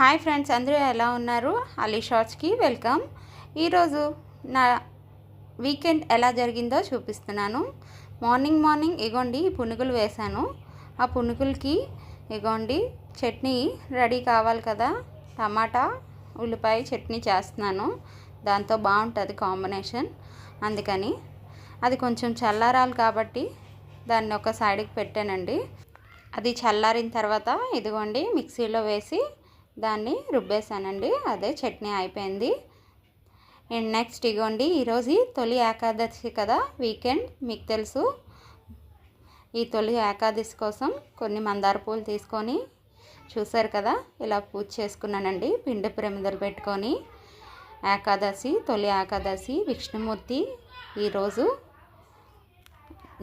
Hi friends, అందరూ ఎలా ఉన్నారు? అలీ షార్ట్స్కి వెల్కమ్. ఈరోజు నా వీకెండ్ ఎలా జరిగిందో చూపిస్తున్నాను. మార్నింగ్ ఇగోండి పునుగులు వేశాను. ఆ పునుగులకి ఇగోండి చట్నీ రెడీ కావాలి కదా, టమాటా ఉల్లిపాయ చట్నీ చేస్తున్నాను. దాంతో బాగుంటుంది కాంబినేషన్. అందుకని అది కొంచెం చల్లారాలి కాబట్టి దాన్ని ఒక సైడ్కి పెట్టానండి. అది చల్లారిన తర్వాత ఇదిగోండి మిక్సీలో వేసి దాన్ని రుబ్బేసానండి. అదే చట్నీ అయిపోయింది. అండ్ నెక్స్ట్ ఇగోండి ఈరోజు తొలి ఏకాదశి కదా, వీకెండ్ మీకు తెలుసు. ఈ తొలి ఏకాదశి కోసం కొన్ని మందార పూలు తీసుకొని చూసారు కదా ఇలా పూజ చేసుకున్నానండి. పిండి ప్రమిదలు పెట్టుకొని తొలి ఏకాదశి విష్ణుమూర్తి ఈరోజు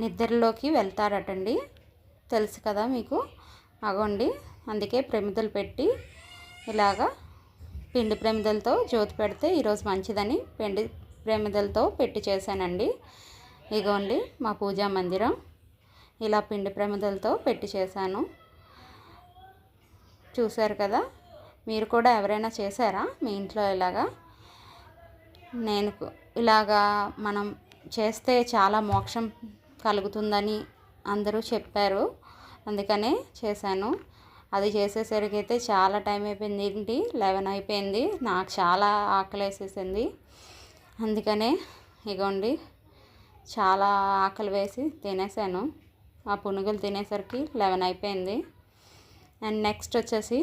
నిద్రలోకి వెళ్తారటండి, తెలుసు కదా మీకు. అగోండి అందుకే ప్రమిదలు పెట్టి ఇలాగా పిండి ప్రమిదలతో జ్యోతి పెడితే ఈరోజు మంచిదని పిండి ప్రమిదలతో పెట్టి చేశానండి. ఇగోండి మా పూజా మందిరం ఇలా పిండి ప్రమిదలతో పెట్టి చేశాను. చూశారు కదా, మీరు కూడా ఎవరైనా చేశారా మీ ఇంట్లో ఇలాగా? నేను ఇలాగా మనం చేస్తే చాలా మోక్షం కలుగుతుందని అందరూ చెప్పారు, అందుకనే చేశాను. అది చేసేసరికి అయితే చాలా టైం అయిపోయింది. ఏంటి 11 అయిపోయింది. నాకు చాలా ఆకలి వేసేసింది. అందుకనే ఇగోండి చాలా ఆకలి వేసి తినేసాను. ఆ పునుగులు తినేసరికి 11 అయిపోయింది. అండ్ నెక్స్ట్ వచ్చేసి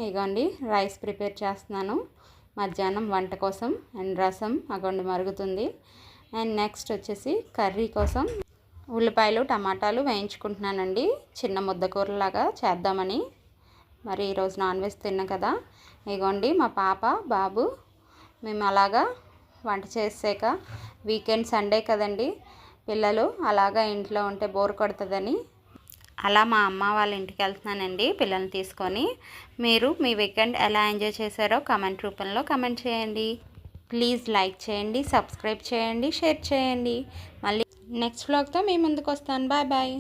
ఇగోండి రైస్ ప్రిపేర్ చేస్తున్నాను మధ్యాహ్నం వంట కోసం. అండ్ రసం అగోండి మరుగుతుంది. అండ్ నెక్స్ట్ వచ్చేసి కర్రీ కోసం ఉల్లిపాయలు టమాటాలు వేయించుకుంటున్నానండి, చిన్న ముద్దకూరలాగా చేద్దామని. మరి ఈరోజు నాన్ వెజ్ తిన్నా కదా. ఇగోండి మా పాప బాబు మేము అలాగా వంట చేసాక వీకెండ్ సండే కదండి, పిల్లలు అలాగా ఇంట్లో ఉంటే బోర్ కొడుతుందని అలా మా అమ్మ వాళ్ళ ఇంటికి వెళ్తున్నానండి పిల్లల్ని తీసుకొని. మీరు మీ వీకెండ్ ఎలా ఎంజాయ్ చేశారో కామెంట్ రూపంలో కామెంట్ చేయండి. ప్లీజ్ లైక్ చేయండి, సబ్స్క్రైబ్ చేయండి, షేర్ చేయండి. మళ్ళీ నెక్స్ట్ వ్లాగ్తో మీ ముందుకు వస్తాను. Bye bye.